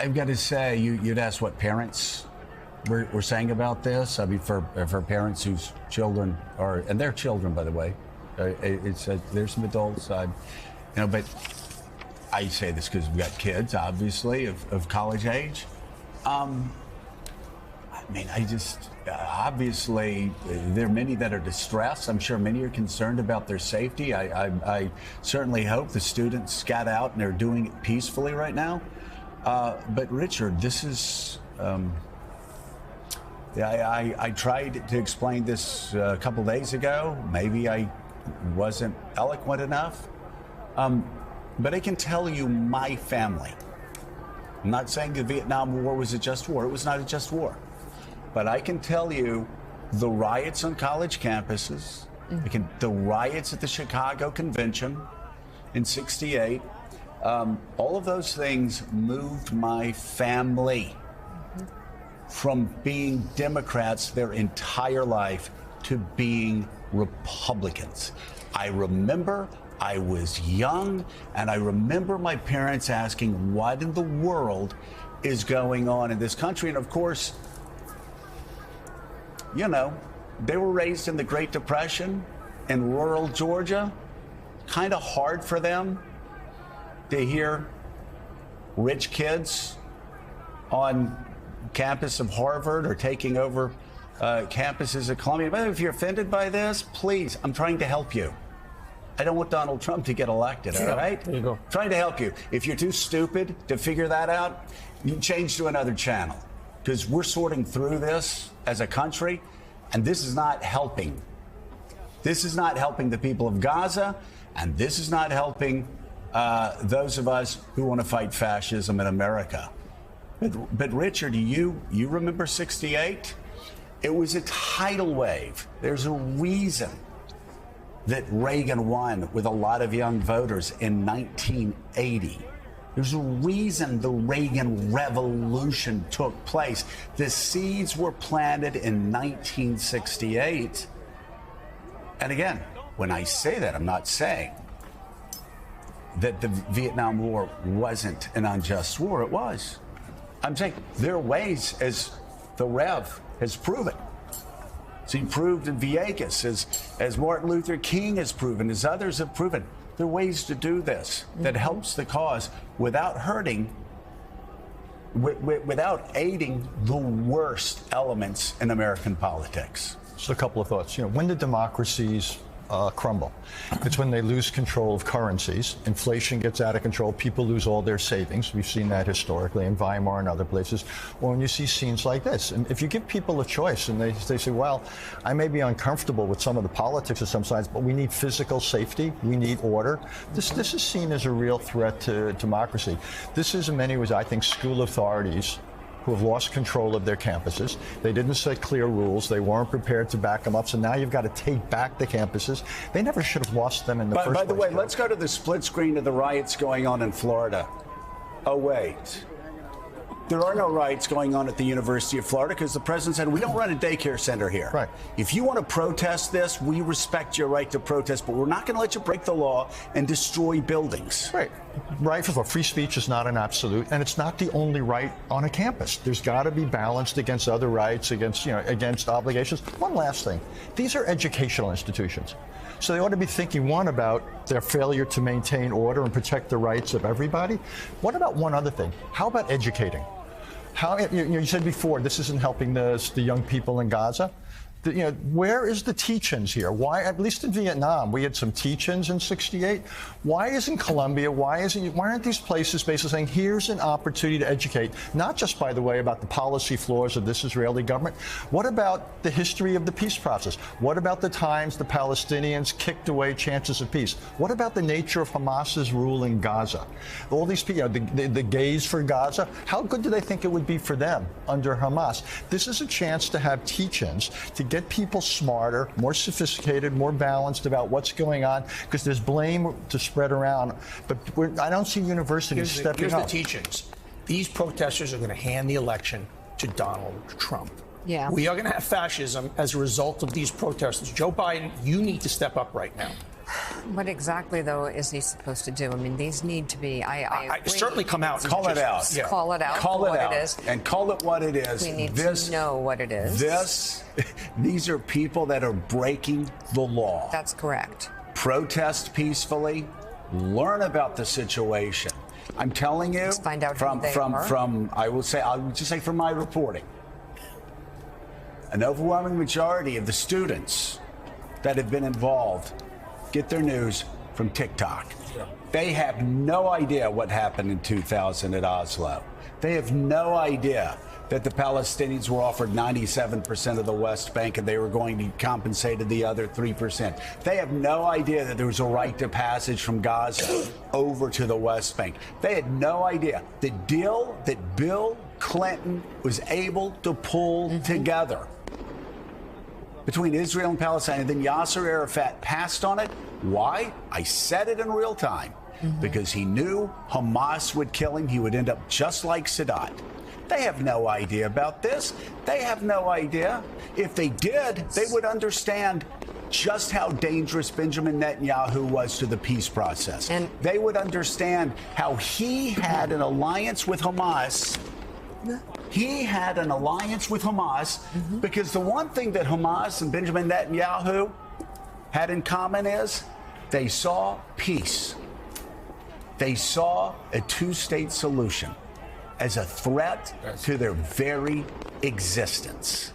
I've got to say, you'd ask what parents were saying about this. I mean, for parents whose children are, and they're children, by the way, there's some adults, but I say this because we've got kids, obviously, of college age. Obviously, there are many that are distressed. I'm sure many are concerned about their safety. I certainly hope the students got out and they're doing it peacefully right now. But Richard, this is, I tried to explain this a couple days ago. Maybe I wasn't eloquent enough. But I can tell you my family. I'm not saying the Vietnam War was a just war. It was not a just war. But I can tell you the riots on college campuses, the riots at the Chicago Convention in '68, all of those things moved my family from being Democrats their entire life to being Republicans. I remember I was young, and I remember my parents asking, what in the world is going on in this country? And of course, you know, they were raised in the Great Depression in rural Georgia. Kind of hard for them to hear rich kids on campus of Harvard or taking over campuses at Columbia. But if you're offended by this, please, I'm trying to help you. I don't want Donald Trump to get elected, all right? There you go. Trying to help you. If you're too stupid to figure that out, you change to another channel. Because we're sorting through this as a country, and this is not helping. This is not helping the people of Gaza, and this is not helping those of us who want to fight fascism in America. But Richard, you remember '68? It was a tidal wave. There's a reason that Reagan won with a lot of young voters in 1980. There's a reason the Reagan Revolution took place. The seeds were planted in 1968. And again, when I say that, I'm not saying that the Vietnam War wasn't an unjust war. It was. I'm saying there are ways, as the Rev has proven. So he proved in Vieques, as Martin Luther King has proven, as others have proven. There are ways to do this that helps the cause without hurting, without aiding the worst elements in American politics. Just a couple of thoughts. You know, when do democracies crumble? It's when they lose control of currencies. Inflation gets out of control. People lose all their savings. We've seen that historically in Weimar and other places. Or when you see scenes like this. And if you give people a choice and they say, well, I may be uncomfortable with some of the politics of some sides, but we need physical safety. We need order. This is seen as a real threat to democracy. This is in many ways, I think, school authorities who have lost control of their campuses. They didn't set clear rules. They weren't prepared to back them up. So now you've got to take back the campuses. They never should have lost them in the first place. By the way, let's go to the split screen of the riots going on in Florida. Oh, wait. There are no riots going on at the University of Florida because the president said, we don't run a daycare center here. Right. If you want to protest this, we respect your right to protest, but we're not going to let you break the law and destroy buildings. Right. Right. For free speech is not an absolute, and it's not the only right on a campus. There's got to be balanced against other rights, against obligations. One last thing. These are educational institutions. So they ought to be thinking, one, about their failure to maintain order and protect the rights of everybody. What about one other thing? How about educating? You said before, this isn't helping the young people in Gaza. Where is the teach-ins here? Why, at least in Vietnam, we had some teach-ins in '68. Why isn't Colombia, why aren't these places basically saying, here's an opportunity to educate, not just, by the way, about the policy flaws of this Israeli government. What about the history of the peace process? What about the times the Palestinians kicked away chances of peace? What about the nature of Hamas's rule in Gaza? All these people, the gays for Gaza, how good do they think it would be for them under Hamas? This is a chance to have teach-ins, to get people smarter, more sophisticated, more balanced about what's going on, because there's blame to spread around. But I don't see universities stepping up. Here's the teachings. These protesters are going to hand the election to Donald Trump. Yeah. We are going to have fascism as a result of these protesters. Joe Biden, you need to step up right now. What exactly, though, is he supposed to do? I mean, these need to be. I agree. certainly come out. Call it out. Yeah. Call it out. Call it out. What it is. And call it what it is. We need to know what it is. These are people that are breaking the law. That's correct. Protest peacefully. Learn about the situation. I'm telling you. Let's find out who they are. I'll just say from my reporting, an overwhelming majority of the students that have been involved get their news from TikTok. They have no idea what happened in 2000 at Oslo. They have no idea that the Palestinians were offered 97% of the West Bank and they were going to be compensated the other 3%. They have no idea that there was a right to passage from Gaza over to the West Bank. They had no idea the deal that Bill Clinton was able to pull together between Israel and Palestine, and then Yasser Arafat passed on it. Why? I said it in real time. Because he knew Hamas would kill him. He would end up just like Sadat. They have no idea about this. They have no idea. If they did, they would understand just how dangerous Benjamin Netanyahu was to the peace process. And they would understand how he had an alliance with Hamas. He had an alliance with Hamas because the one thing that Hamas and Benjamin Netanyahu had in common is they saw peace. They saw a two-state solution as a threat to their very existence.